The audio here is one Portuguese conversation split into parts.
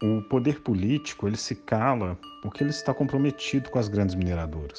O poder político, ele se cala porque ele está comprometido com as grandes mineradoras.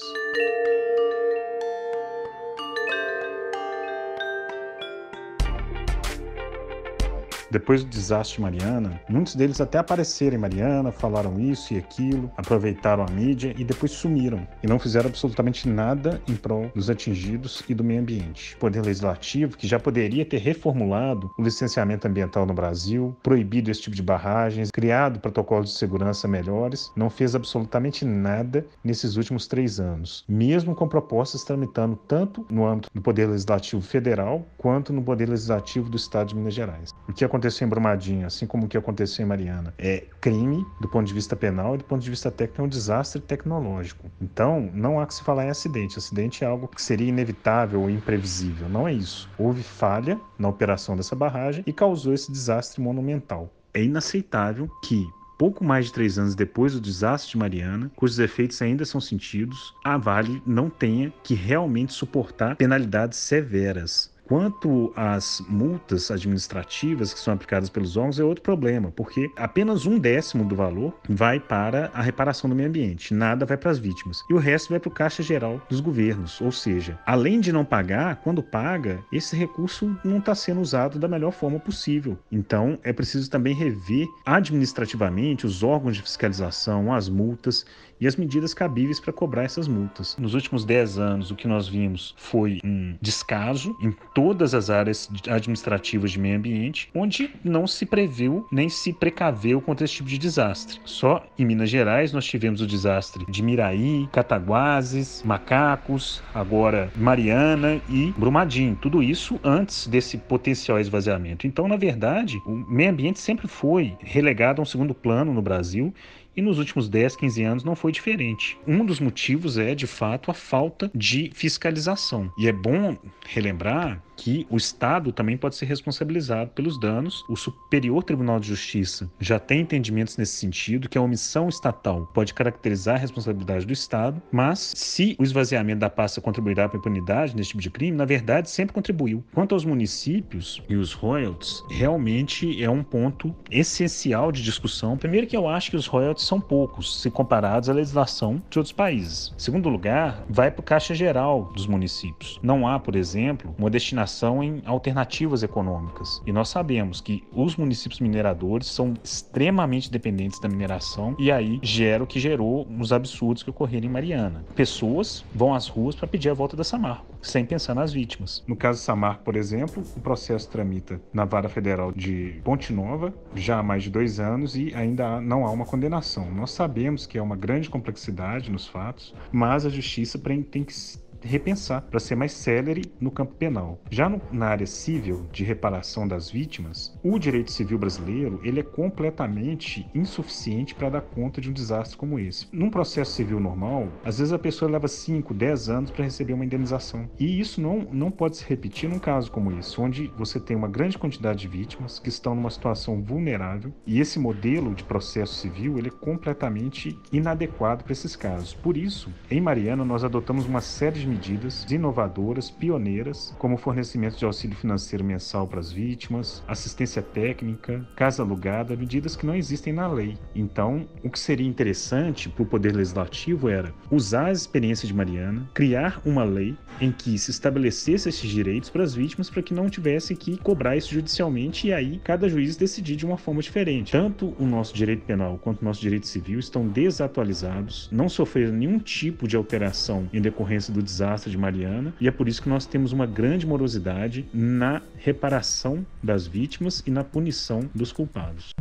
Depois do desastre de Mariana, muitos deles até apareceram em Mariana, falaram isso e aquilo, aproveitaram a mídia e depois sumiram e não fizeram absolutamente nada em prol dos atingidos e do meio ambiente. O Poder Legislativo, que já poderia ter reformulado o licenciamento ambiental no Brasil, proibido esse tipo de barragens, criado protocolos de segurança melhores, não fez absolutamente nada nesses últimos 3 anos, mesmo com propostas tramitando tanto no âmbito do Poder Legislativo Federal quanto no Poder Legislativo do Estado de Minas Gerais. O que aconteceu em Brumadinho, assim como o que aconteceu em Mariana, é crime do ponto de vista penal e do ponto de vista técnico é um desastre tecnológico. Então, não há que se falar em acidente. Acidente é algo que seria inevitável ou imprevisível. Não é isso. Houve falha na operação dessa barragem e causou esse desastre monumental. É inaceitável que pouco mais de 3 anos depois do desastre de Mariana, cujos efeitos ainda são sentidos, a Vale não tenha que realmente suportar penalidades severas. Quanto às multas administrativas que são aplicadas pelos órgãos, é outro problema, porque apenas 1/10 do valor vai para a reparação do meio ambiente, nada vai para as vítimas. E o resto vai para o caixa geral dos governos, ou seja, além de não pagar, quando paga, esse recurso não está sendo usado da melhor forma possível. Então, é preciso também rever administrativamente os órgãos de fiscalização, as multas e as medidas cabíveis para cobrar essas multas. Nos últimos 10 anos, o que nós vimos foi um descaso em todas as áreas administrativas de meio ambiente, onde não se previu nem se precaveu contra esse tipo de desastre. Só em Minas Gerais nós tivemos o desastre de Miraí, Cataguases, Macacos, agora Mariana e Brumadinho. Tudo isso antes desse potencial esvaziamento. Então, na verdade, o meio ambiente sempre foi relegado a um segundo plano no Brasil. E nos últimos 10, 15 anos não foi diferente. Um dos motivos é, de fato, a falta de fiscalização. E é bom relembrar que o Estado também pode ser responsabilizado pelos danos. O Superior Tribunal de Justiça já tem entendimentos nesse sentido, que a omissão estatal pode caracterizar a responsabilidade do Estado, mas se o esvaziamento da pasta contribuirá para a impunidade nesse tipo de crime, na verdade sempre contribuiu. Quanto aos municípios e os royalties, realmente é um ponto essencial de discussão. Primeiro que eu acho que os royalties são poucos, se comparados à legislação de outros países. Em segundo lugar, vai para o caixa geral dos municípios. Não há, por exemplo, uma destinação em alternativas econômicas. E nós sabemos que os municípios mineradores são extremamente dependentes da mineração e aí gera o que gerou os absurdos que ocorreram em Mariana. Pessoas vão às ruas para pedir a volta da Samarco, sem pensar nas vítimas. No caso de Samarco, por exemplo, o processo tramita na Vara Federal de Ponte Nova já há mais de 2 anos e ainda não há uma condenação. Nós sabemos que é uma grande complexidade nos fatos, mas a justiça tem que repensar para ser mais célere no campo penal. Já na área civil de reparação das vítimas, o direito civil brasileiro ele é completamente insuficiente para dar conta de um desastre como esse. Num processo civil normal, às vezes a pessoa leva 5, 10 anos para receber uma indenização. E isso não pode se repetir num caso como esse, onde você tem uma grande quantidade de vítimas que estão numa situação vulnerável e esse modelo de processo civil ele é completamente inadequado para esses casos. Por isso, em Mariana, nós adotamos uma série de medidas inovadoras, pioneiras, como o fornecimento de auxílio financeiro mensal para as vítimas, assistência técnica, casa alugada, medidas que não existem na lei. Então, o que seria interessante para o Poder Legislativo era usar a experiência de Mariana, criar uma lei em que se estabelecesse esses direitos para as vítimas para que não tivesse que cobrar isso judicialmente e aí cada juiz decidir de uma forma diferente. Tanto o nosso direito penal quanto o nosso direito civil estão desatualizados, não sofreram nenhum tipo de alteração em decorrência do desastre de Mariana e é por isso que nós temos uma grande morosidade na reparação das vítimas e na punição dos culpados.